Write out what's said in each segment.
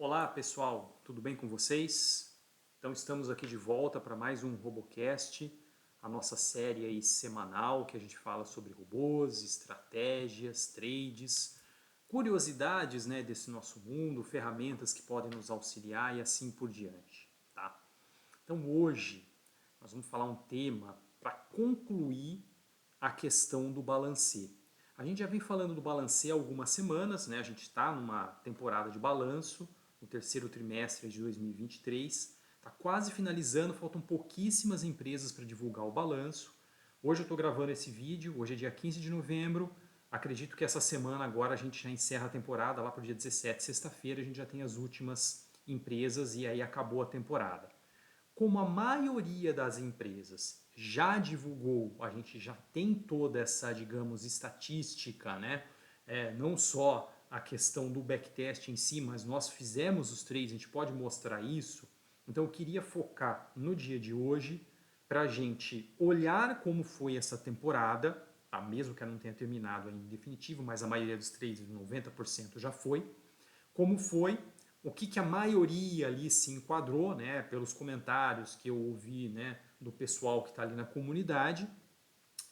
Olá pessoal, tudo bem com vocês? Então estamos aqui de volta para mais um Robocast, a nossa série aí semanal que a gente fala sobre robôs, estratégias, trades, curiosidades, né, desse nosso mundo, ferramentas que podem nos auxiliar e assim por diante, tá? Então hoje nós vamos falar um tema para concluir a questão do balancê. A gente já vem falando do balancê há algumas semanas, né? A gente está numa temporada de balanço, no terceiro trimestre de 2023, está quase finalizando, faltam pouquíssimas empresas para divulgar o balanço. Hoje eu estou gravando esse vídeo, hoje é dia 15 de novembro, acredito que essa semana agora a gente já encerra a temporada, lá para o dia 17, sexta-feira, a gente já tem as últimas empresas e aí acabou a temporada. Como a maioria das empresas já divulgou, a gente já tem toda essa, digamos, estatística, né? Não só a questão do backtest em si, mas nós fizemos os três, a gente pode mostrar isso. Então eu queria focar no dia de hoje para a gente olhar como foi essa temporada, tá? Mesmo que ela não tenha terminado ainda em definitivo, mas a maioria dos trades, 90% já foi, como foi, o que a maioria ali se enquadrou, né, pelos comentários que eu ouvi, né, do pessoal que está ali na comunidade,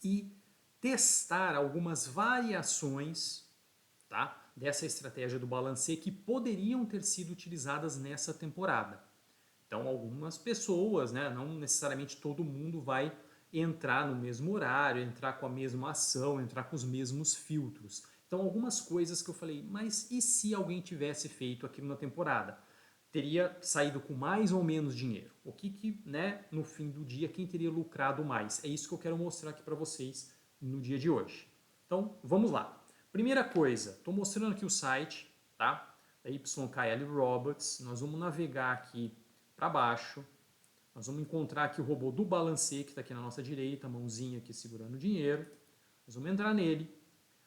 e testar algumas variações, tá, dessa estratégia do balancê que poderiam ter sido utilizadas nessa temporada. Então, algumas pessoas, né, não necessariamente todo mundo vai entrar no mesmo horário, entrar com a mesma ação, entrar com os mesmos filtros. Então, algumas coisas que eu falei, mas e se alguém tivesse feito aquilo na temporada? Teria saído com mais ou menos dinheiro? O que, né, no fim do dia, quem teria lucrado mais? É isso que eu quero mostrar aqui para vocês no dia de hoje. Então, vamos lá. Primeira coisa, estou mostrando aqui o site, tá? Da YKL Robots. Nós vamos navegar aqui para baixo. Nós vamos encontrar aqui o robô do balancê, que está aqui na nossa direita, a mãozinha aqui segurando o dinheiro. Nós vamos entrar nele,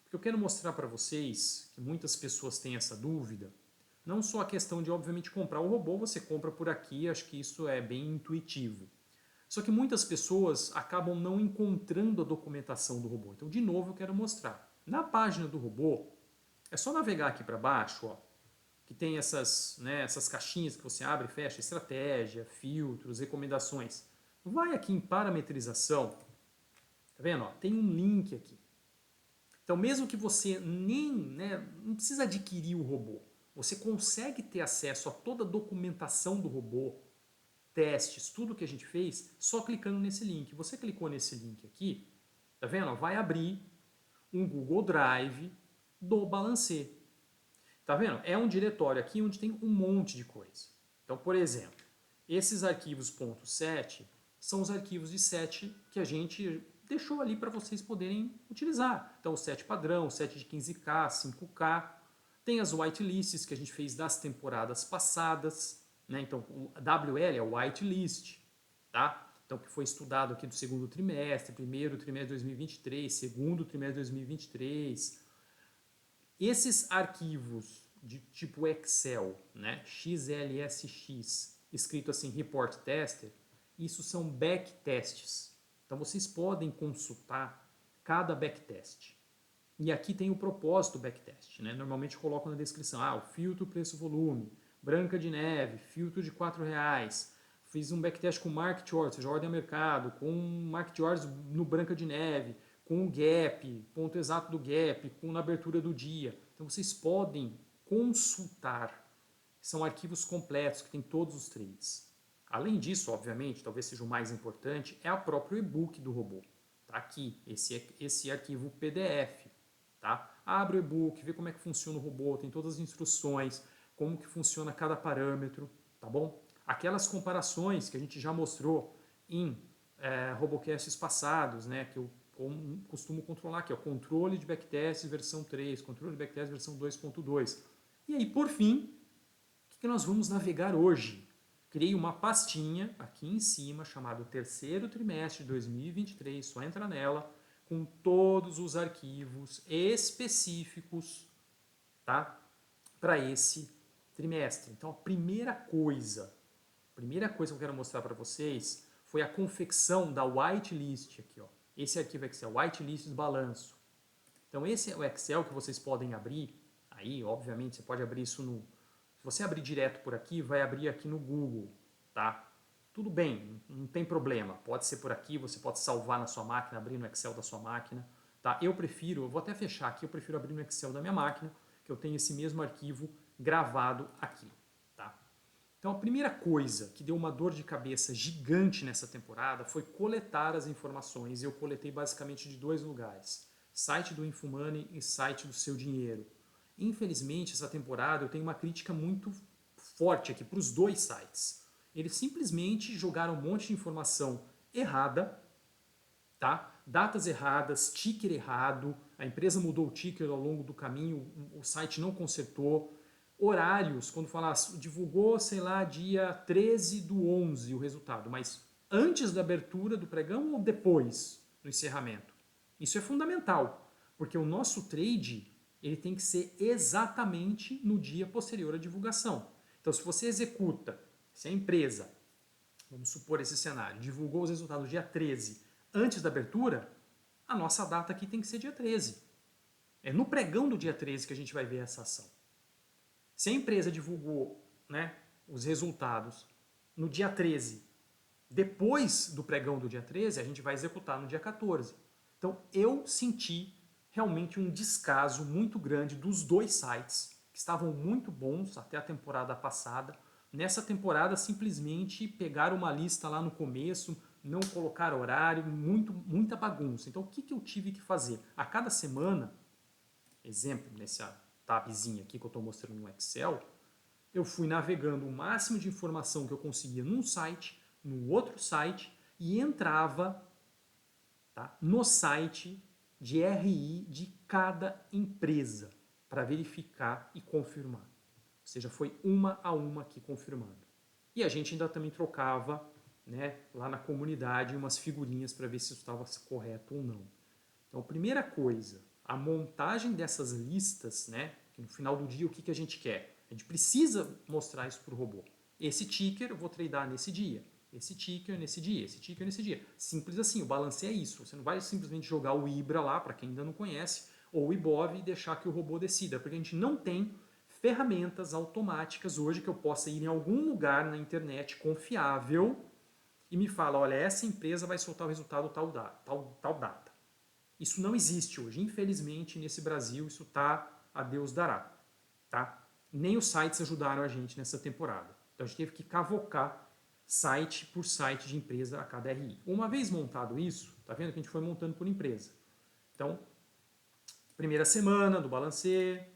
porque eu quero mostrar para vocês que muitas pessoas têm essa dúvida. Não só a questão de, obviamente, comprar o robô, você compra por aqui, acho que isso é bem intuitivo. Só que muitas pessoas acabam não encontrando a documentação do robô. Então, de novo, eu quero mostrar. Na página do robô, é só navegar aqui para baixo, ó, que tem essas, né, essas caixinhas que você abre e fecha, estratégia, filtros, recomendações. Vai aqui em parametrização, tá vendo? Ó, tem um link aqui. Então, mesmo que você nem, né, não precisa adquirir o robô, você consegue ter acesso a toda a documentação do robô, testes, tudo que a gente fez, só clicando nesse link. Você clicou nesse link aqui, tá vendo? Vai abrir um Google Drive do Balancê. Tá vendo? É um diretório aqui onde tem um monte de coisa. Então, por exemplo, esses arquivos .7 são os arquivos de set que a gente deixou ali para vocês poderem utilizar. Então, o set padrão, o set de 15K, 5K. Tem as whitelists que a gente fez das temporadas passadas. Né? Então, o WL é o whitelist. Tá? Então, que foi estudado aqui do segundo trimestre, primeiro trimestre de 2023, segundo trimestre de 2023. Esses arquivos de tipo Excel, né, XLSX, escrito assim Report Tester, isso são backtests. Então vocês podem consultar cada backtest. E aqui tem o propósito do backtest. Né? Normalmente eu coloco na descrição, o filtro preço-volume, Branca de Neve, filtro de R$ 4. Fiz um backtest com market orders, ou seja, ordem a mercado, com market orders no Branca de Neve, com o gap, ponto exato do gap, com na abertura do dia. Então vocês podem consultar. São arquivos completos que tem todos os trades. Além disso, obviamente, talvez seja o mais importante, é o próprio e-book do robô. Tá aqui, esse arquivo PDF. Tá? Abre o e-book, vê como é que funciona o robô, tem todas as instruções, como que funciona cada parâmetro, tá bom? Aquelas comparações que a gente já mostrou em robocasts passados, né, que eu costumo controlar, que é o controle de backtest versão 3, controle de backtest versão 2.2. E aí, por fim, o que nós vamos navegar hoje? Criei uma pastinha aqui em cima chamada terceiro trimestre de 2023, só entra nela, com todos os arquivos específicos, tá? Para esse trimestre. Então, a primeira coisa que eu quero mostrar para vocês foi a confecção da whitelist aqui, ó. Esse arquivo Excel, whitelist de balanço. Então, esse é o Excel que vocês podem abrir. Aí, obviamente, você pode abrir isso Se você abrir direto por aqui, vai abrir aqui no Google, tá? Tudo bem, não tem problema. Pode ser por aqui, você pode salvar na sua máquina, abrir no Excel da sua máquina, tá? Eu vou até fechar aqui, eu prefiro abrir no Excel da minha máquina, que eu tenho esse mesmo arquivo gravado aqui, tá? Então a primeira coisa que deu uma dor de cabeça gigante nessa temporada foi coletar as informações, e eu coletei basicamente de dois lugares, site do Infomoney e site do Seu Dinheiro. Infelizmente, essa temporada eu tenho uma crítica muito forte aqui para os dois sites. Eles simplesmente jogaram um monte de informação errada, tá? Datas erradas, ticker errado, a empresa mudou o ticker ao longo do caminho, o site não consertou. Horários, quando falar, divulgou, sei lá, dia 13 do 11 o resultado, mas antes da abertura do pregão ou depois do encerramento? Isso é fundamental, porque o nosso trade ele tem que ser exatamente no dia posterior à divulgação. Então, se você executa, se a empresa, vamos supor esse cenário, divulgou os resultados dia 13 antes da abertura, a nossa data aqui tem que ser dia 13. É no pregão do dia 13 que a gente vai ver essa ação. Se a empresa divulgou, né, os resultados no dia 13, depois do pregão do dia 13, a gente vai executar no dia 14. Então eu senti realmente um descaso muito grande dos dois sites, que estavam muito bons até a temporada passada. Nessa temporada simplesmente pegaram uma lista lá no começo, não colocaram horário, muita bagunça. Então o que eu tive que fazer? A cada semana, exemplo, nessa tabzinha aqui que eu estou mostrando no Excel, eu fui navegando o máximo de informação que eu conseguia num site, no outro site, e entrava, tá, no site de RI de cada empresa para verificar e confirmar. Ou seja, foi uma a uma aqui confirmando. E a gente ainda também trocava, né, lá na comunidade umas figurinhas para ver se isso estava correto ou não. Então, primeira coisa, a montagem dessas listas, né, que no final do dia o que a gente quer? A gente precisa mostrar isso para o robô. Esse ticker eu vou tradear nesse dia, esse ticker nesse dia, esse ticker nesse dia. Simples assim, o balance é isso. Você não vai simplesmente jogar o IBRA lá, para quem ainda não conhece, ou o IBOV e deixar que o robô decida, porque a gente não tem ferramentas automáticas hoje que eu possa ir em algum lugar na internet confiável e me fala, olha, essa empresa vai soltar o resultado tal data. Isso não existe hoje. Infelizmente, nesse Brasil, isso tá a Deus dará. Tá? Nem os sites ajudaram a gente nessa temporada. Então a gente teve que cavocar site por site de empresa a cada RI. Uma vez montado isso, tá vendo que a gente foi montando por empresa. Então, primeira semana do balancê,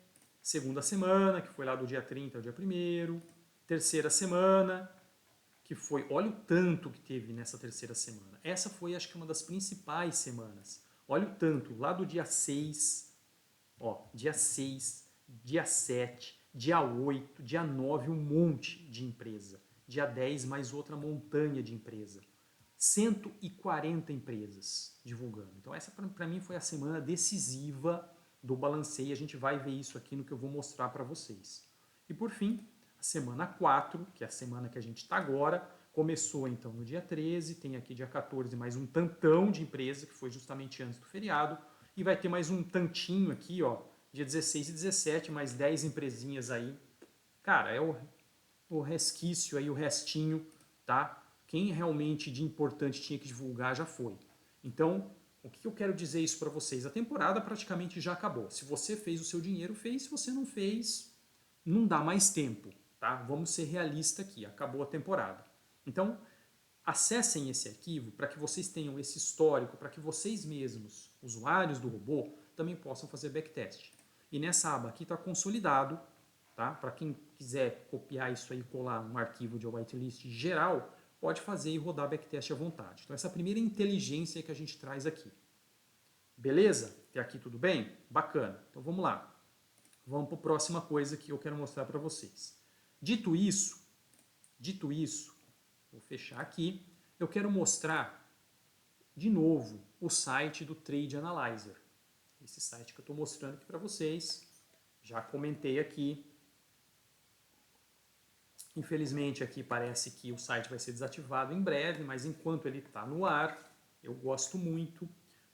segunda semana, que foi lá do dia 30 ao dia 1º, terceira semana, que foi, olha o tanto que teve nessa terceira semana. Essa foi, acho que, uma das principais semanas. Olha o tanto, lá do dia 6, ó, dia 6, dia 7, dia 8, dia 9, um monte de empresa. Dia 10, mais outra montanha de empresa. 140 empresas divulgando. Então essa para mim foi a semana decisiva do balanceio. A gente vai ver isso aqui no que eu vou mostrar para vocês. E por fim, a semana 4, que é a semana que a gente está agora, começou então no dia 13, tem aqui dia 14 mais um tantão de empresa, que foi justamente antes do feriado, e vai ter mais um tantinho aqui, ó, dia 16 e 17, mais 10 empresinhas aí. Cara, é o resquício aí, o restinho, tá? Quem realmente de importante tinha que divulgar já foi. Então, o que eu quero dizer isso para vocês? A temporada praticamente já acabou. Se você fez o seu dinheiro, fez. Se você não fez, não dá mais tempo, tá? Vamos ser realistas aqui. Acabou a temporada. Então, acessem esse arquivo para que vocês tenham esse histórico, para que vocês mesmos, usuários do robô, também possam fazer backtest. E nessa aba aqui está consolidado, tá? Para quem quiser copiar isso aí e colar um arquivo de whitelist geral, pode fazer e rodar backtest à vontade. Então essa é a primeira inteligência que a gente traz aqui. Beleza? Até aqui tudo bem? Bacana. Então vamos lá. Vamos para a próxima coisa que eu quero mostrar para vocês. Dito isso, vou fechar aqui. Eu quero mostrar de novo o site do Trade Analyzer. Esse site que eu estou mostrando aqui para vocês. Já comentei aqui. Infelizmente aqui parece que o site vai ser desativado em breve, mas enquanto ele está no ar, eu gosto muito,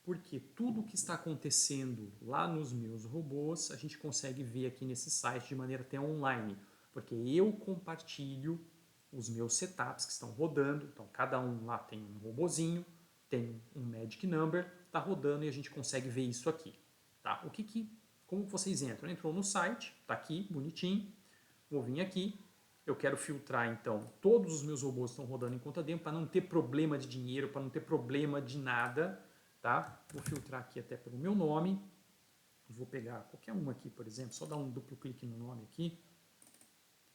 porque tudo o que está acontecendo lá nos meus robôs, a gente consegue ver aqui nesse site de maneira até online. Porque eu compartilho os meus setups que estão rodando, então cada um lá tem um robozinho, tem um Magic Number, está rodando e a gente consegue ver isso aqui. Tá? Como vocês entram? Entrou no site, está aqui, bonitinho, vou vir aqui, eu quero filtrar então, todos os meus robôs estão rodando em conta demo para não ter problema de dinheiro, para não ter problema de nada, tá? Vou filtrar aqui até pelo meu nome, vou pegar qualquer um aqui, por exemplo, só dar um duplo clique no nome aqui,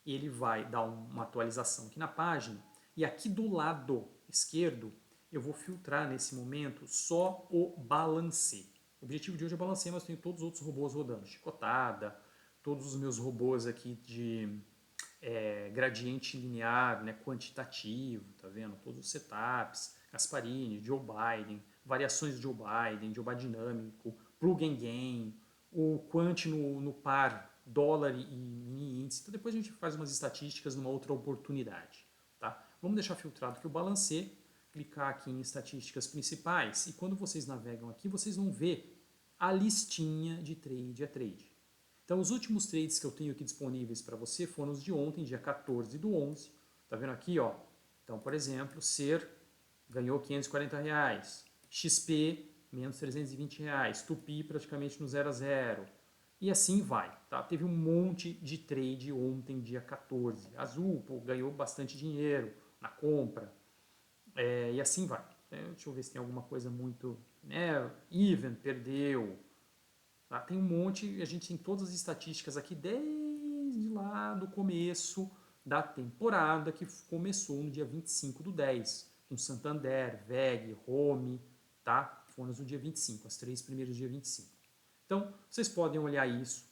e ele vai dar uma atualização aqui na página, e aqui do lado esquerdo eu vou filtrar nesse momento só o balancê. O objetivo de hoje é balancear, mas eu tenho todos os outros robôs rodando, chicotada, todos os meus robôs aqui de gradiente linear, né, quantitativo, tá vendo? Todos os setups, Gasparini, Joe Biden, variações de Joe Biden, Joe Biden dinâmico, plug and gain, o quant no par dólar e mini índice. Então depois a gente faz umas estatísticas numa outra oportunidade, tá? Vamos deixar filtrado aqui o balancê, clicar aqui em estatísticas principais e quando vocês navegam aqui, vocês vão ver a listinha de trade a trade. Então, os últimos trades que eu tenho aqui disponíveis para você foram os de ontem, dia 14 do 11. Tá vendo aqui, ó? Então, por exemplo, Ser ganhou R$ 540, XP menos R$ 320, Tupi praticamente no 0 a 0. E assim vai, tá? Teve um monte de trade ontem, dia 14. Azul, pô, ganhou bastante dinheiro na compra. E assim vai. Deixa eu ver se tem alguma coisa muito... Even, perdeu. Tá? Tem um monte, a gente tem todas as estatísticas aqui desde lá do começo da temporada, que começou no dia 25 do 10, com Santander, VEG, Home, tá? Foram no dia 25, as três primeiras dia 25. Então, vocês podem olhar isso,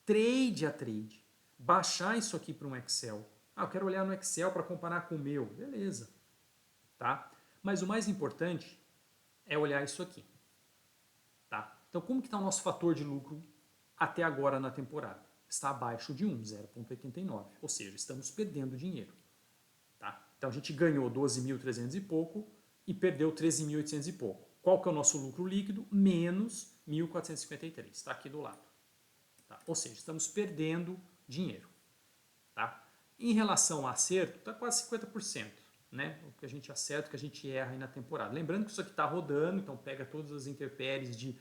trade a trade, baixar isso aqui para um Excel. Ah, eu quero olhar no Excel para comparar com o meu. Beleza, tá? Mas o mais importante é olhar isso aqui. Tá? Então, como que está o nosso fator de lucro até agora na temporada? Está abaixo de 1, 0,89. Ou seja, estamos perdendo dinheiro. Tá? Então, a gente ganhou 12.300 e pouco e perdeu 13.800 e pouco. Qual que é o nosso lucro líquido? Menos 1.453. Está aqui do lado. Tá? Ou seja, estamos perdendo dinheiro. Tá? Em relação ao acerto, está quase 50%. Né? O que a gente acerta, o que a gente erra aí na temporada. Lembrando que isso aqui está rodando, então pega todas as intempéries de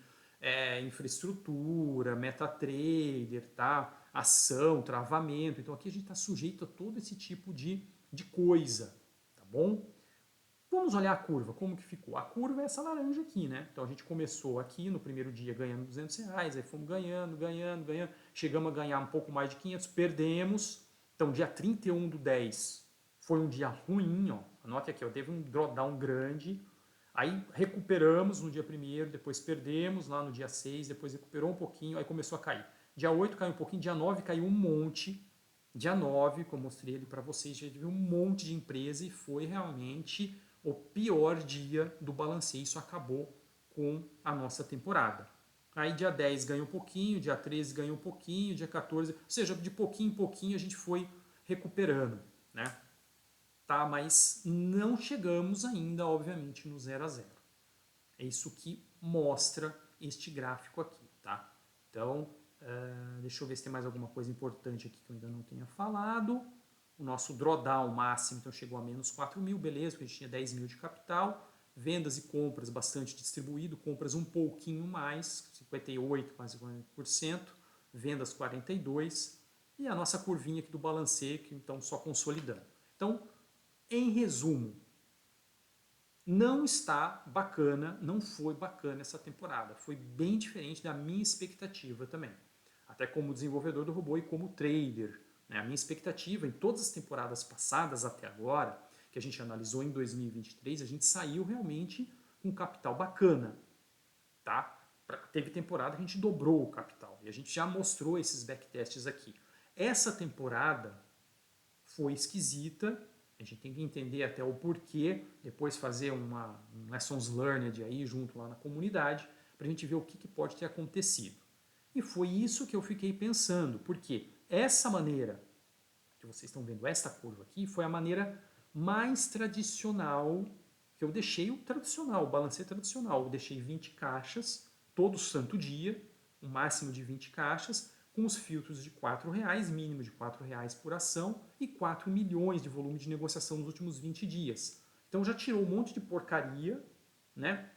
infraestrutura, MetaTrader, tá? Ação, travamento. Então aqui a gente está sujeito a todo esse tipo de coisa, tá bom? Vamos olhar a curva, como que ficou? A curva é essa laranja aqui, né? Então a gente começou aqui no primeiro dia ganhando R$ 200, aí fomos ganhando, chegamos a ganhar um pouco mais de 500, perdemos. Então dia 31 do 10 foi um dia ruim, ó. Anote aqui, ó, teve um drawdown grande, aí recuperamos no dia 1º, depois perdemos lá no dia 6, depois recuperou um pouquinho, aí começou a cair. Dia 8 caiu um pouquinho, dia 9 caiu um monte, dia 9, como eu mostrei ele para vocês, já teve um monte de empresa e foi realmente o pior dia do balanceio. Isso acabou com a nossa temporada. Aí dia 10 ganhou um pouquinho, dia 13 ganhou um pouquinho, dia 14, ou seja, de pouquinho em pouquinho a gente foi recuperando, né? Tá, mas não chegamos ainda, obviamente, no 0 a 0. É isso que mostra este gráfico aqui, tá? Então, deixa eu ver se tem mais alguma coisa importante aqui que eu ainda não tenha falado. O nosso drawdown máximo então chegou a menos 4.000, beleza, porque a gente tinha 10.000 de capital. Vendas e compras bastante distribuído, compras um pouquinho mais, 58, quase 40%, vendas 42%, e a nossa curvinha aqui do balancê, que então só consolidando. Então, em resumo, não está bacana, não foi bacana essa temporada. Foi bem diferente da minha expectativa também. Até como desenvolvedor do robô e como trader. Né? A minha expectativa em todas as temporadas passadas até agora, que a gente analisou em 2023, a gente saiu realmente com um capital bacana. Tá? Teve temporada que a gente dobrou o capital. E a gente já mostrou esses backtests aqui. Essa temporada foi esquisita. A gente tem que entender até o porquê, depois fazer um lessons learned aí junto lá na comunidade, para a gente ver o que pode ter acontecido. E foi isso que eu fiquei pensando, porque essa maneira que vocês estão vendo, esta curva aqui, foi a maneira mais tradicional, que eu deixei o tradicional, o balancê tradicional. Eu deixei 20 caixas, todo santo dia, um máximo de 20 caixas, com os filtros de R$4, mínimo de R$4 por ação e 4 milhões de volume de negociação nos últimos 20 dias. Então já tirou um monte de porcaria, né?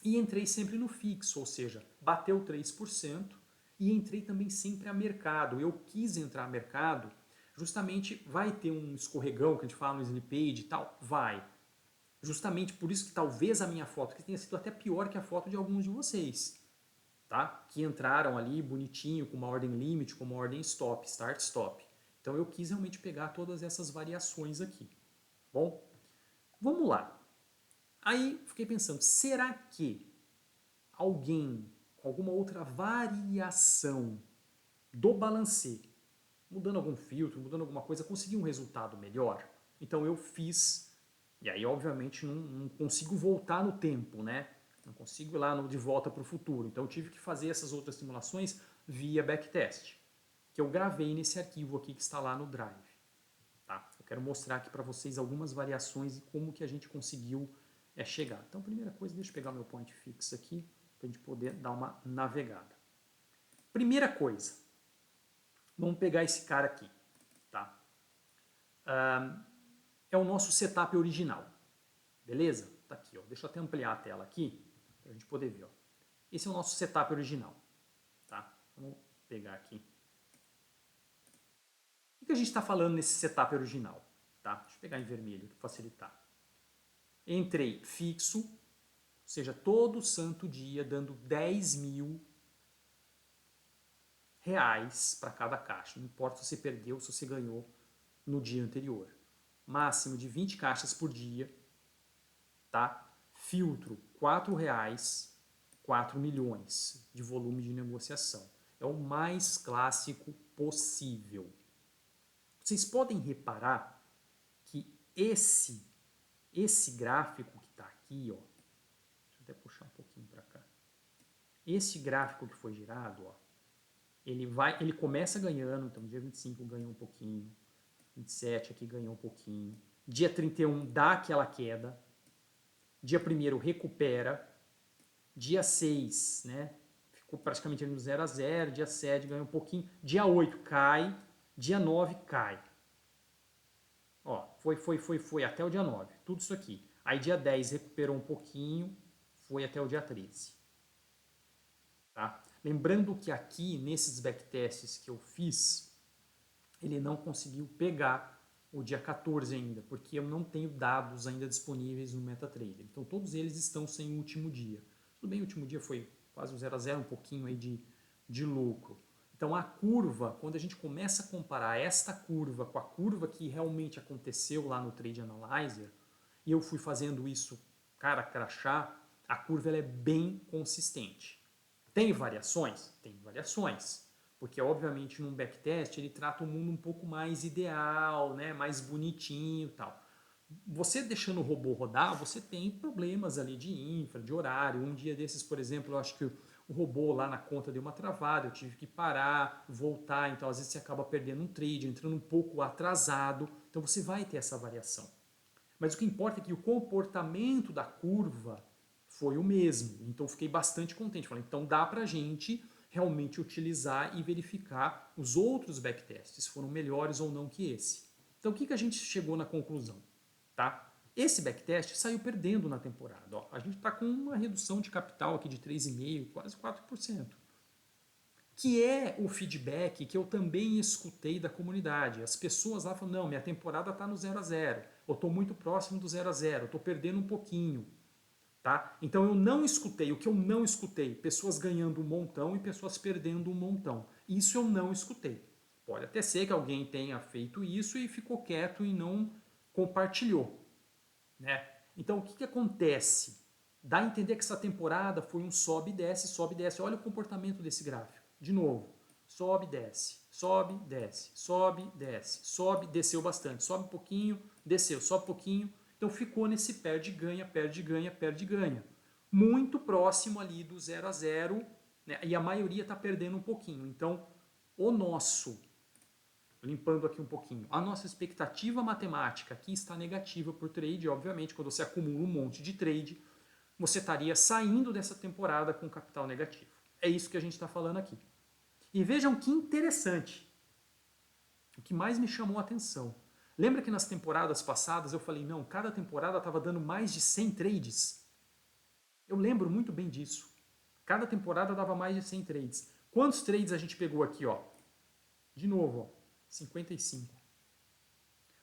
E entrei sempre no fixo, ou seja, bateu 3% e entrei também sempre a mercado. Eu quis entrar a mercado, justamente vai ter um escorregão que a gente fala no Slippage e tal? Vai. Justamente por isso que talvez a minha foto que tenha sido até pior que a foto de alguns de vocês, tá? Que entraram ali bonitinho, com uma ordem limite, com uma ordem stop, start stop. Então eu quis realmente pegar todas essas variações aqui. Bom, vamos lá. Aí fiquei pensando, será que alguém com alguma outra variação do balancê, mudando algum filtro, mudando alguma coisa, conseguiu um resultado melhor? Então eu fiz, e aí obviamente não consigo voltar no tempo, né? Não consigo ir lá de volta para o futuro. Então eu tive que fazer essas outras simulações via backtest, que eu gravei nesse arquivo aqui que está lá no Drive. Tá? Eu quero mostrar aqui para vocês algumas variações e como que a gente conseguiu chegar. Então, primeira coisa, deixa eu pegar o meu point fix aqui, para a gente poder dar uma navegada. Primeira coisa, vamos pegar esse cara aqui. Tá? É o nosso setup original. Beleza? Tá aqui, ó. Deixa eu até ampliar a tela aqui, para a gente poder ver. Ó. Esse é o nosso setup original. Tá? Vamos pegar aqui. O que a gente está falando nesse setup original? Tá? Deixa eu pegar em vermelho para facilitar. Entrei fixo, ou seja, todo santo dia dando 10 mil reais para cada caixa. Não importa se você perdeu ou se você ganhou no dia anterior. Máximo de 20 caixas por dia. Tá? Filtro, R$4, 4 milhões de volume de negociação. É o mais clássico possível. Vocês podem reparar que esse gráfico que está aqui, ó, deixa eu até puxar um pouquinho para cá. Esse gráfico que foi gerado, ó, ele começa ganhando, então dia 25 ganhou um pouquinho, 27 aqui ganhou um pouquinho, dia 31 dá aquela queda, dia 1º recupera, dia 6, né, ficou praticamente no 0 a 0, dia 7 ganhou um pouquinho, dia 8 cai, dia 9 cai. Ó, foi até o dia 9, tudo isso aqui. Aí dia 10 recuperou um pouquinho, foi até o dia 13. Tá? Lembrando que aqui, nesses backtests que eu fiz, ele não conseguiu pegar o dia 14 ainda, porque eu não tenho dados ainda disponíveis no MetaTrader. Então todos eles estão sem o último dia. Tudo bem, o último dia foi quase o 0 a 0, um pouquinho aí de lucro. Então a curva, quando a gente começa a comparar esta curva com a curva que realmente aconteceu lá no Trade Analyzer, e eu fui fazendo isso cara a crachá, a curva ela é bem consistente. Tem variações? Tem variações. Porque, obviamente, num backtest ele trata o mundo um pouco mais ideal, né? Mais bonitinho e tal. Você deixando o robô rodar, você tem problemas ali de infra, de horário. Um dia desses, por exemplo, eu acho que o robô lá na conta deu uma travada, eu tive que parar, voltar, então às vezes você acaba perdendo um trade, entrando um pouco atrasado, então você vai ter essa variação. Mas o que importa é que o comportamento da curva foi o mesmo, então fiquei bastante contente. Falei, então dá pra gente realmente utilizar e verificar os outros backtests, se foram melhores ou não que esse. Então o que a gente chegou na conclusão? Tá? Esse backtest saiu perdendo na temporada. Ó, a gente está com uma redução de capital aqui de 3,5%, quase 4%. Que é o feedback que eu também escutei da comunidade. As pessoas lá falam, não, minha temporada está no 0 a 0, eu estou muito próximo do 0 a 0, estou perdendo um pouquinho. Tá? Então eu não escutei, o que eu não escutei, pessoas ganhando um montão e pessoas perdendo um montão. Isso eu não escutei. Pode até ser que alguém tenha feito isso e ficou quieto e não compartilhou. Né? Então o que acontece? Dá a entender que essa temporada foi um sobe e desce, sobe e desce. Olha o comportamento desse gráfico. De novo, sobe, desce, sobe, desce, sobe, desce, sobe, desceu bastante, sobe um pouquinho, desceu, sobe um pouquinho. Então ficou nesse perde, ganha, perde, ganha, perde, ganha. Muito próximo ali do 0 a 0, né? E a maioria está perdendo um pouquinho. Então, o nosso, limpando aqui um pouquinho, a nossa expectativa matemática aqui está negativa por trade. Obviamente, quando você acumula um monte de trade, você estaria saindo dessa temporada com capital negativo. É isso que a gente está falando aqui. E vejam que interessante, o que mais me chamou a atenção. Lembra que nas temporadas passadas eu falei, não, cada temporada estava dando mais de 100 trades? Eu lembro muito bem disso. Cada temporada dava mais de 100 trades. Quantos trades a gente pegou aqui, ó? De novo, ó, 55.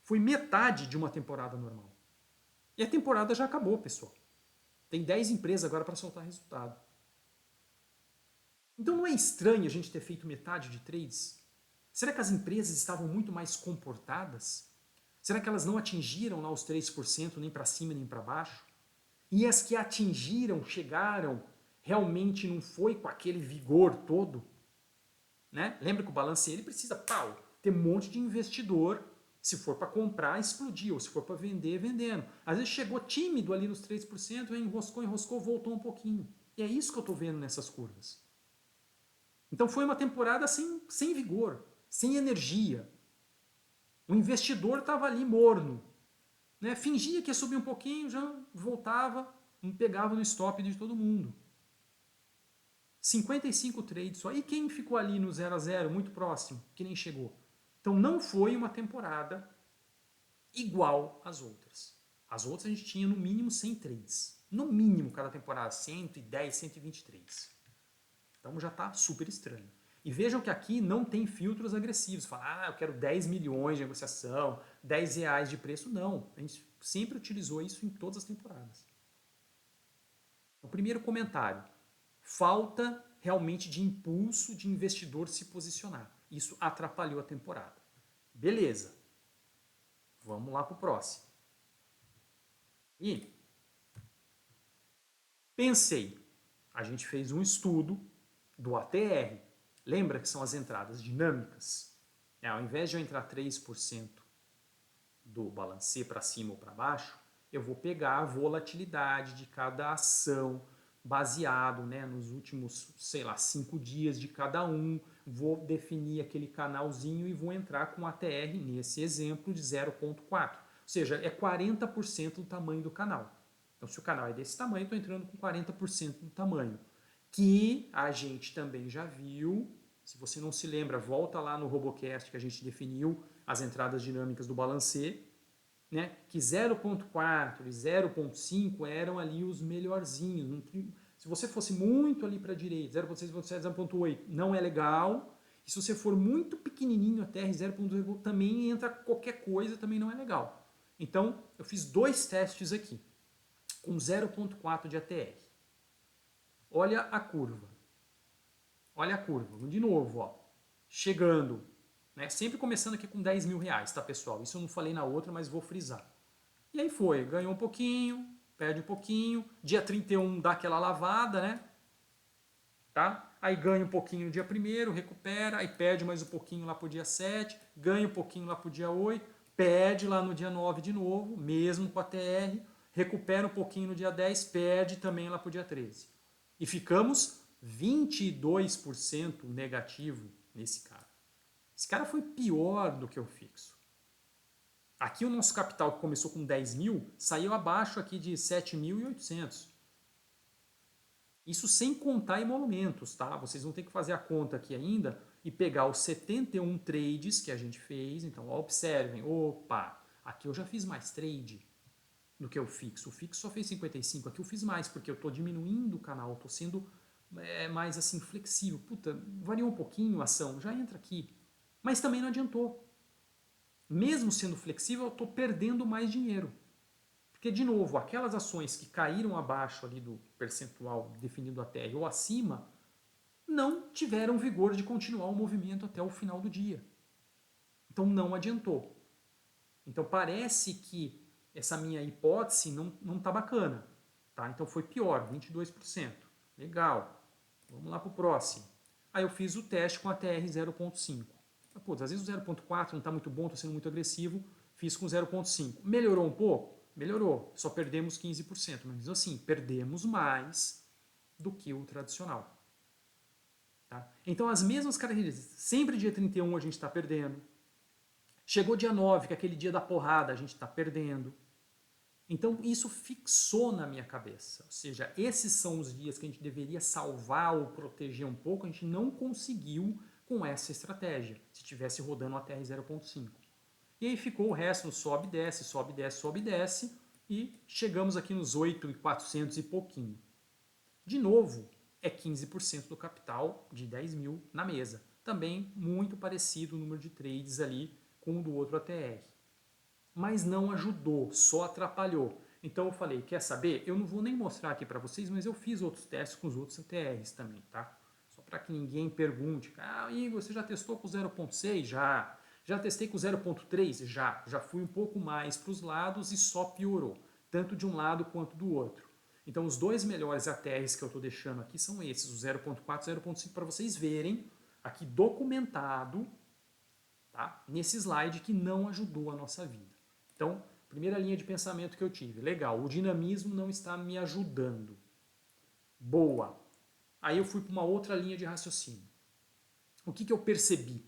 Foi metade de uma temporada normal. E a temporada já acabou, pessoal. Tem 10 empresas agora para soltar resultado. Então não é estranho a gente ter feito metade de trades? Será que as empresas estavam muito mais comportadas? Será que elas não atingiram lá os 3% nem para cima nem para baixo? E as que atingiram, chegaram, realmente não foi com aquele vigor todo? Né? Lembra que o balanceio ele precisa ter um monte de investidor. Se for para comprar, explodir. Ou se for para vender, vendendo. Às vezes chegou tímido ali nos 3%, enroscou, voltou um pouquinho. E é isso que eu estou vendo nessas curvas. Então foi uma temporada sem vigor, sem energia. O investidor estava ali morno. Né? Fingia que ia subir um pouquinho, já voltava, pegava no stop de todo mundo. 55 trades só. E quem ficou ali no 0 a 0, muito próximo, que nem chegou? Então não foi uma temporada igual às outras. As outras a gente tinha no mínimo 100 trades. No mínimo cada temporada, 110, 120 trades. Então já está super estranho. E vejam que aqui não tem filtros agressivos. Fala, eu quero 10 milhões de negociação, 10 reais de preço. Não, a gente sempre utilizou isso em todas as temporadas. O primeiro comentário, falta realmente de impulso de investidor se posicionar. Isso atrapalhou a temporada. Beleza. Vamos lá para o próximo. E pensei, a gente fez um estudo do ATR. Lembra que são as entradas dinâmicas? Ao invés de eu entrar 3% do balancê para cima ou para baixo, eu vou pegar a volatilidade de cada ação baseado nos últimos, 5 dias de cada um, vou definir aquele canalzinho e vou entrar com ATR nesse exemplo de 0,4. Ou seja, é 40% do tamanho do canal. Então, se o canal é desse tamanho, estou entrando com 40% do tamanho. Que a gente também já viu, se você não se lembra, volta lá no Robocast que a gente definiu as entradas dinâmicas do balancê, né? Que 0,4 e 0,5 eram ali os melhorzinhos. Se você fosse muito ali para a direita, 0,6, 0,7, 0,8, não é legal. E se você for muito pequenininho, até 0,0, também entra qualquer coisa, também não é legal. Então, eu fiz 2 testes aqui, com 0,4 de ATR. Olha a curva. Olha a curva. De novo, ó. Chegando. Né? Sempre começando aqui com 10 mil reais, tá, pessoal? Isso eu não falei na outra, mas vou frisar. E aí foi. Ganhou um pouquinho, perde um pouquinho. Dia 31 dá aquela lavada, né? Tá? Aí ganha um pouquinho no dia 1º, recupera, aí perde mais um pouquinho lá pro dia 7, ganha um pouquinho lá pro dia 8, perde lá no dia 9 de novo, mesmo com a TR, recupera um pouquinho no dia 10, perde também lá pro dia 13. E ficamos 22% negativo nesse cara. Esse cara foi pior do que o fixo. Aqui o nosso capital, que começou com 10 mil, saiu abaixo aqui de 7.800. Isso sem contar emolumentos, tá? Vocês vão ter que fazer a conta aqui ainda e pegar os 71 trades que a gente fez. Então, observem, opa, aqui eu já fiz mais trade do que o fixo. O fixo só fez 55, aqui eu fiz mais, porque eu estou diminuindo o canal, estou sendo mais assim flexível. Puta, variou um pouquinho a ação, já entra aqui. Mas também não adiantou. Mesmo sendo flexível, eu estou perdendo mais dinheiro. Porque, de novo, aquelas ações que caíram abaixo ali do percentual definido a TR ou acima, não tiveram vigor de continuar o movimento até o final do dia. Então não adiantou. Então parece que essa minha hipótese não está bacana. Tá? Então foi pior, 22%. Legal. Vamos lá para o próximo. Aí eu fiz o teste com a TR 0,5. Putz, às vezes o 0,4 não está muito bom, estou sendo muito agressivo, fiz com 0,5. Melhorou um pouco? Melhorou, só perdemos 15%, mas assim, perdemos mais do que o tradicional. Tá? Então as mesmas características, sempre dia 31 a gente está perdendo, chegou dia 9, que é aquele dia da porrada, a gente está perdendo. Então isso fixou na minha cabeça, ou seja, esses são os dias que a gente deveria salvar ou proteger um pouco, a gente não conseguiu com essa estratégia, se estivesse rodando a TR 0.5. E aí ficou o resto no sobe, desce, sobe, desce, sobe, desce, e chegamos aqui nos 8.400 e pouquinho. De novo, é 15% do capital de 10 mil na mesa. Também muito parecido o número de trades ali com o do outro ATR. Mas não ajudou, só atrapalhou. Então eu falei, quer saber? Eu não vou nem mostrar aqui para vocês, mas eu fiz outros testes com os outros ATRs também, tá? Só para que ninguém pergunte, Igor, você já testou com 0.6? Já. Já testei com 0.3? Já. Já fui um pouco mais para os lados e só piorou, tanto de um lado quanto do outro. Então os dois melhores ATRs que eu estou deixando aqui são esses, o 0.4 e o 0.5, para vocês verem aqui documentado, tá? Nesse slide que não ajudou a nossa vida. Então, primeira linha de pensamento que eu tive, legal, o dinamismo não está me ajudando. Boa. Aí eu fui para uma outra linha de raciocínio. O que eu percebi?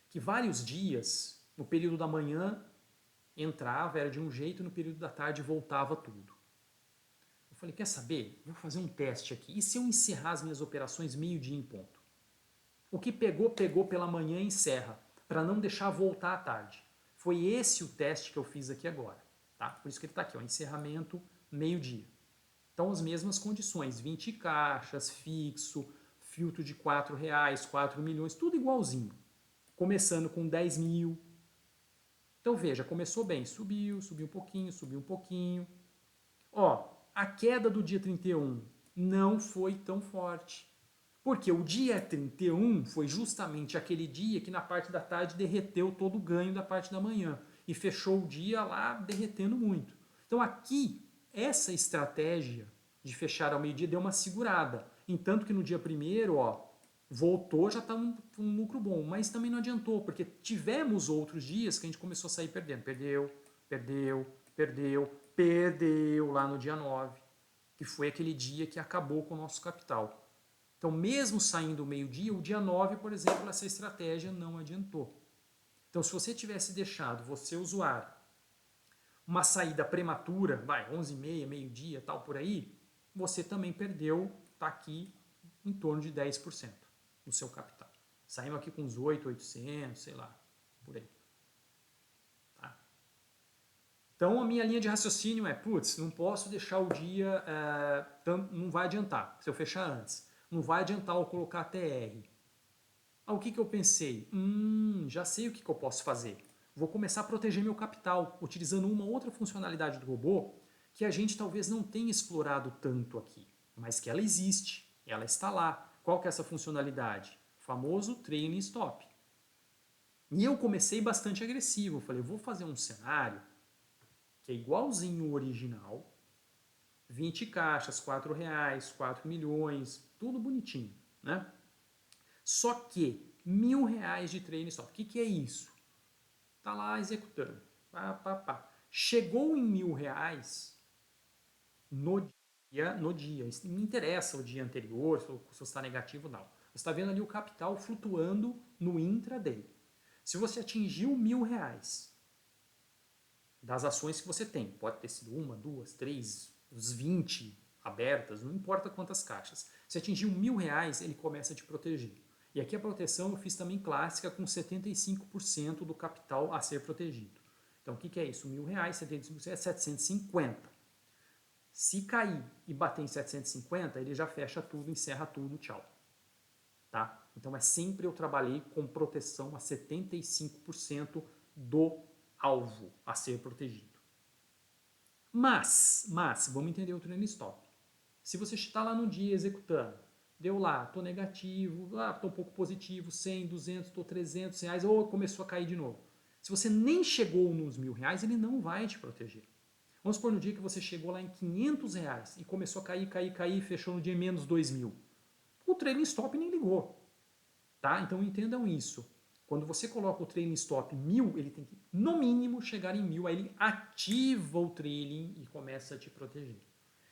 Que vários dias, no período da manhã, entrava, era de um jeito, e no período da tarde voltava tudo. Eu falei, quer saber? Vou fazer um teste aqui. E se eu encerrar as minhas operações meio-dia em ponto? O que pegou, pegou pela manhã e encerra, para não deixar voltar à tarde. Foi esse o teste que eu fiz aqui agora. Tá? Por isso que ele está aqui, ó, encerramento meio-dia. Então as mesmas condições, 20 caixas, fixo, filtro de R$4, 4 milhões, tudo igualzinho. Começando com 10 mil. Então veja, começou bem, subiu, subiu um pouquinho, subiu um pouquinho. Ó, a queda do dia 31 não foi tão forte. Porque o dia 31 foi justamente aquele dia que na parte da tarde derreteu todo o ganho da parte da manhã. E fechou o dia lá derretendo muito. Então aqui, essa estratégia de fechar ao meio-dia deu uma segurada. Entanto que no dia 1º, ó, voltou, já está um lucro bom. Mas também não adiantou, porque tivemos outros dias que a gente começou a sair perdendo. Perdeu, perdeu, perdeu, perdeu lá no dia 9. Que foi aquele dia que acabou com o nosso capital. Então, mesmo saindo o meio-dia, o dia 9, por exemplo, essa estratégia não adiantou. Então, se você tivesse deixado, você usuário, uma saída prematura, vai, 11h30, meio-dia, tal, por aí, você também perdeu, tá aqui, em torno de 10% do seu capital. Saímos aqui com uns 8.800, sei lá, por aí. Tá? Então, a minha linha de raciocínio é, putz, não posso deixar o dia, não vai adiantar se eu fechar antes. Não vai adiantar eu colocar TR. O que eu pensei? Já sei o que eu posso fazer. Vou começar a proteger meu capital, utilizando uma outra funcionalidade do robô que a gente talvez não tenha explorado tanto aqui, mas que ela existe, ela está lá. Qual que é essa funcionalidade? O famoso trailing stop. E eu comecei bastante agressivo. Falei, vou fazer um cenário que é igualzinho o original, 20 caixas, R$4, 4 milhões, tudo bonitinho, né? Só que R$1.000 de trailing stop. O que é isso? Tá lá executando. Pá, pá, pá. Chegou em R$1.000 no dia. Isso não me interessa o dia anterior, se está negativo ou não. Você está vendo ali o capital flutuando no intraday. Se você atingiu R$1.000 das ações que você tem, pode ter sido uma, duas, três, uns 20 abertas, não importa quantas caixas. Se atingiu R$1.000, ele começa a te proteger. E aqui a proteção eu fiz também clássica com 75% do capital a ser protegido. Então o que é isso? R$1.000, 75% é 750. Se cair e bater em 750, ele já fecha tudo, encerra tudo, tchau. Tá? Então é sempre eu trabalhei com proteção a 75% do alvo a ser protegido. Mas, vamos entender o trailing stop. Se você está lá no dia executando, deu lá, estou negativo, estou um pouco positivo, 100, 200, estou R$300, ou começou a cair de novo. Se você nem chegou nos R$1.000, ele não vai te proteger. Vamos supor no dia que você chegou lá em R$500 e começou a cair e fechou no dia menos 2.000. O trailing stop nem ligou. Tá? Então entendam isso. Quando você coloca o trailing stop 1.000, ele tem que, no mínimo, chegar em 1.000, aí ele ativa o trailing e começa a te proteger.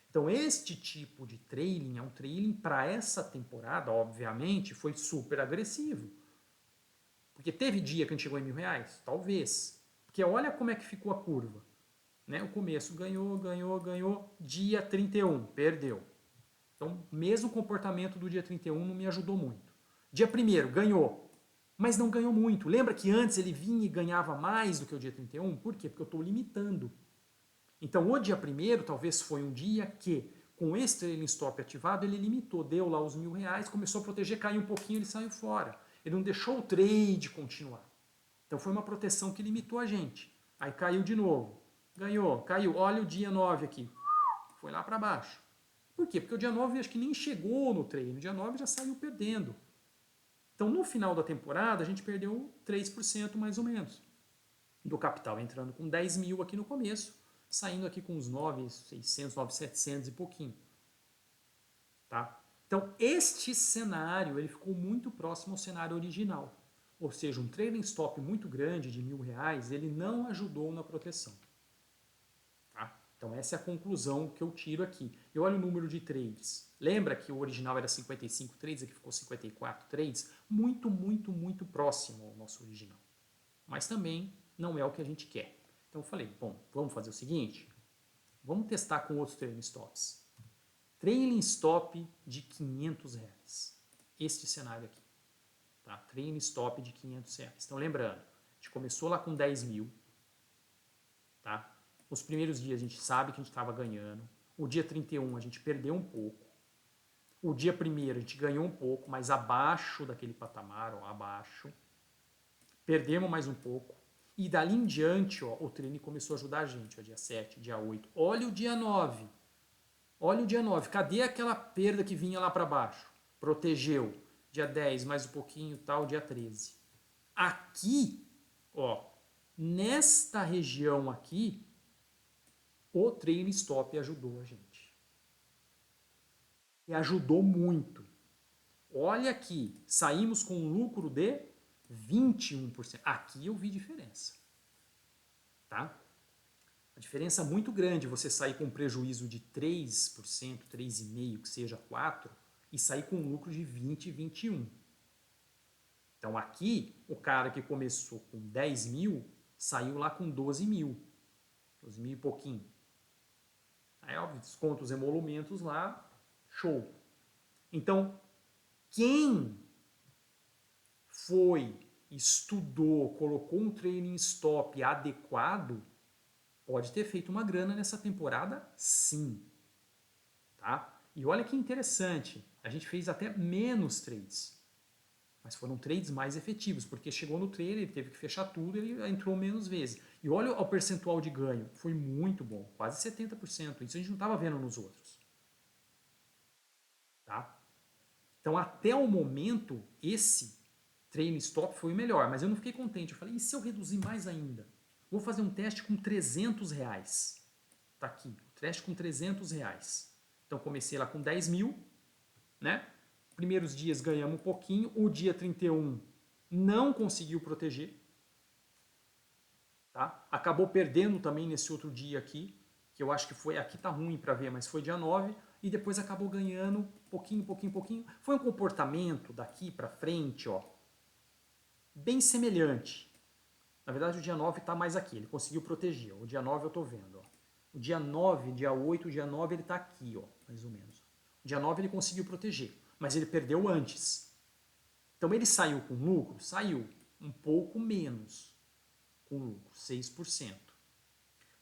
Então este tipo de trailing é um trailing para essa temporada, obviamente, foi super agressivo. Porque teve dia que a gente chegou em R$1.000? Talvez. Porque olha como é que ficou a curva. Né? O começo ganhou, dia 31, perdeu. Então, mesmo o comportamento do dia 31 não me ajudou muito. Dia 1º, ganhou. Mas não ganhou muito. Lembra que antes ele vinha e ganhava mais do que o dia 31? Por quê? Porque eu estou limitando. Então, o dia 1º talvez foi um dia que, com esse trailing stop ativado, ele limitou, deu lá os R$ 1.000, começou a proteger, caiu um pouquinho, ele saiu fora. Ele não deixou o trade continuar. Então, foi uma proteção que limitou a gente. Aí caiu de novo. Ganhou, caiu. Olha o dia 9 aqui. Foi lá para baixo. Por quê? Porque o dia 9 acho que nem chegou no trade. No dia 9 já saiu perdendo. Então, no final da temporada, a gente perdeu 3% mais ou menos do capital, entrando com 10 mil aqui no começo, saindo aqui com uns 9.600, 9.700 e pouquinho. Tá? Então, este cenário ele ficou muito próximo ao cenário original. Ou seja, um trailing stop muito grande de R$ 1.000, ele não ajudou na proteção. Tá? Então, essa é a conclusão que eu tiro aqui. Eu olho o número de trades. Lembra que o original era 55 trades, aqui ficou 54 trades? Muito, muito, muito próximo ao nosso original. Mas também não é o que a gente quer. Então eu falei, bom, vamos fazer o seguinte, vamos testar com outros trailing stops. Trailing stop de R$ 500. Este cenário aqui. Tá? Trailing stop de R$ 500. Então lembrando, a gente começou lá com 10 mil. Tá? Os primeiros dias a gente sabe que a gente estava ganhando. O dia 31 a gente perdeu um pouco. O dia 1º a gente ganhou um pouco, mas abaixo daquele patamar, ó, abaixo. Perdemos mais um pouco. E dali em diante, ó, o trailing começou a ajudar a gente. Ó, dia 7, dia 8. Olha o dia 9. Olha o dia 9. Cadê aquela perda que vinha lá para baixo? Protegeu. Dia 10, mais um pouquinho, tal, dia 13. Aqui, ó, nesta região aqui, o trailing stop ajudou a gente. E ajudou muito. Olha aqui, saímos com um lucro de 21%. Aqui eu vi diferença. Tá? A diferença é muito grande você sair com um prejuízo de 3%, 3,5%, que seja 4%, e sair com um lucro de 20%, 21%. Então aqui, o cara que começou com 10 mil, saiu lá com 12 mil. 12 mil e pouquinho. Aí, óbvio, desconta os emolumentos lá, show. Então, quem foi, estudou, colocou um trailing stop adequado, pode ter feito uma grana nessa temporada, sim. Tá? E olha que interessante, a gente fez até menos trades. Mas foram trades mais efetivos, porque chegou no trailer, ele teve que fechar tudo, ele entrou menos vezes. E olha o percentual de ganho, foi muito bom, quase 70%. Isso a gente não estava vendo nos outros. Tá? Então, até o momento, esse trailing stop foi o melhor, mas eu não fiquei contente. Eu falei, e se eu reduzir mais ainda? Vou fazer um teste com R$ 300. Tá aqui, teste com R$ 300. Então, comecei lá com 10 mil, né? Primeiros dias ganhamos um pouquinho. O dia 31 não conseguiu proteger. Tá? Acabou perdendo também nesse outro dia aqui, que eu acho que foi, aqui tá ruim para ver, mas foi dia 9, e depois acabou ganhando pouquinho, pouquinho, pouquinho. Foi um comportamento daqui para frente, ó, bem semelhante. Na verdade, o dia 9 está mais aqui, ele conseguiu proteger. O dia 9 eu estou vendo. Ó. O dia 9, dia 8, o dia 9 ele está aqui, ó, mais ou menos. O dia 9 ele conseguiu proteger, mas ele perdeu antes. Então ele saiu com lucro? Saiu um pouco menos com lucro, 6%.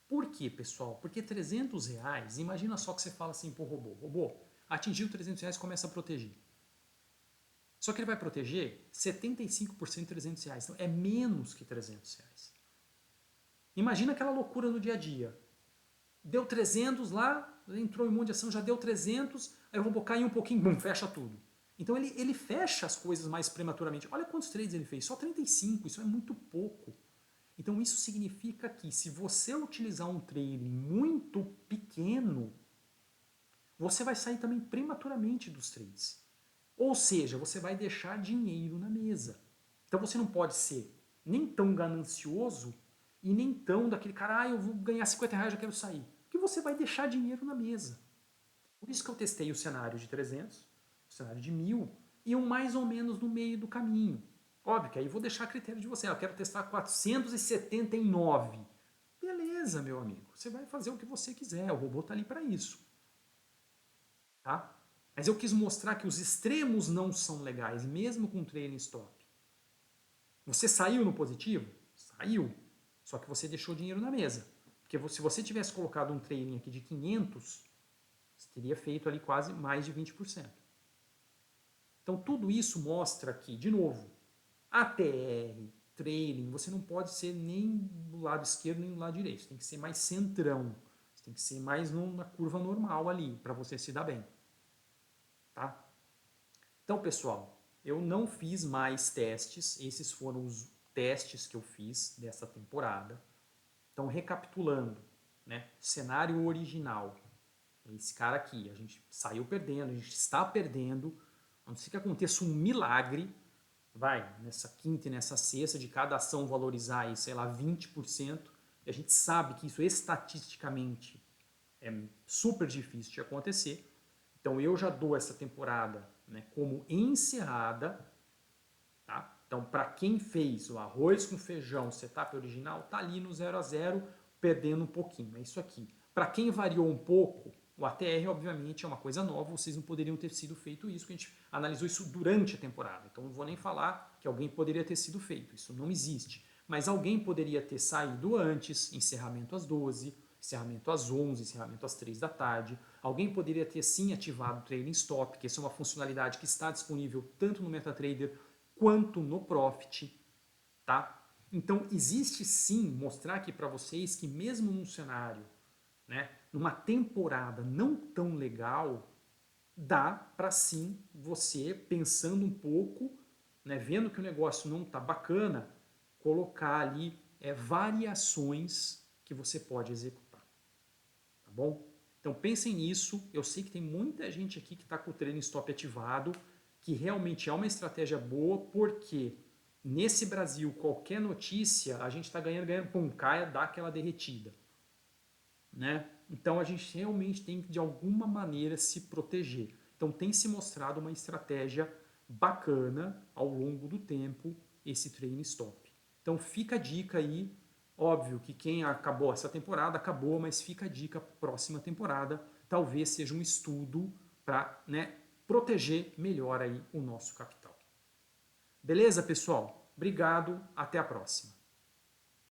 Por quê, pessoal? Porque R$ 300, imagina só que você fala assim pro robô, atingiu R$ 300, começa a proteger. Só que ele vai proteger 75% de R$ 300, então é menos que R$ 300. Imagina aquela loucura no dia a dia. Deu 300 lá, entrou em um monte de ação, já deu 300, aí o robô cai um pouquinho, bum, fecha tudo. Então ele fecha as coisas mais prematuramente. Olha quantos trades ele fez, só 35, isso é muito pouco. Então isso significa que se você utilizar um trailing muito pequeno, você vai sair também prematuramente dos trades. Ou seja, você vai deixar dinheiro na mesa. Então você não pode ser nem tão ganancioso e nem tão daquele cara, eu vou ganhar R$ 50, já quero sair. Porque você vai deixar dinheiro na mesa. Por isso que eu testei o cenário de 300, o cenário de 1.000 e um mais ou menos no meio do caminho. Óbvio que aí vou deixar a critério de você. Eu quero testar 479. Beleza, meu amigo. Você vai fazer o que você quiser. O robô está ali para isso. Tá? Mas eu quis mostrar que os extremos não são legais, mesmo com trailing stop. Você saiu no positivo? Saiu. Só que você deixou dinheiro na mesa. Porque se você tivesse colocado um trailing aqui de 500, você teria feito ali quase mais de 20%. Então tudo isso mostra que, de novo, ATR, trailing, você não pode ser nem do lado esquerdo nem do lado direito. Você tem que ser mais centrão. Você tem que ser mais na curva normal ali, para você se dar bem. Tá? Então, pessoal, eu não fiz mais testes. Esses foram os testes que eu fiz dessa temporada. Então, recapitulando, né? Cenário original. Esse cara aqui, a gente saiu perdendo, a gente está perdendo. A não ser que aconteça um milagre, nessa quinta e nessa sexta, de cada ação valorizar aí, sei lá, 20%. E a gente sabe que isso estatisticamente é super difícil de acontecer. Então eu já dou essa temporada, né, como encerrada. Tá? Então, para quem fez o arroz com feijão, setup original, tá ali no 0 a 0, perdendo um pouquinho. É isso aqui. Para quem variou um pouco, o ATR, obviamente, é uma coisa nova, vocês não poderiam ter sido feito isso, que a gente analisou isso durante a temporada. Então, não vou nem falar que alguém poderia ter sido feito, isso não existe. Mas alguém poderia ter saído antes, encerramento às 12, encerramento às 11, encerramento às 3 da tarde. Alguém poderia ter sim ativado o Trailing Stop, que essa é uma funcionalidade que está disponível tanto no MetaTrader quanto no Profit, tá? Então existe sim mostrar aqui para vocês que mesmo num cenário, né, numa temporada não tão legal, dá para sim você, pensando um pouco, né, vendo que o negócio não está bacana, colocar ali variações que você pode executar, tá bom? Então pensem nisso. Eu sei que tem muita gente aqui que está com o trailing stop ativado, que realmente é uma estratégia boa, porque nesse Brasil, qualquer notícia, a gente está ganhando, pum, caia, dá aquela derretida, né? Então a gente realmente tem que de alguma maneira se proteger. Então tem se mostrado uma estratégia bacana ao longo do tempo esse trailing stop. Então fica a dica aí, óbvio que quem acabou essa temporada acabou, mas fica a dica para a próxima temporada, talvez seja um estudo para, né, proteger melhor aí o nosso capital. Beleza, pessoal? Obrigado, até a próxima.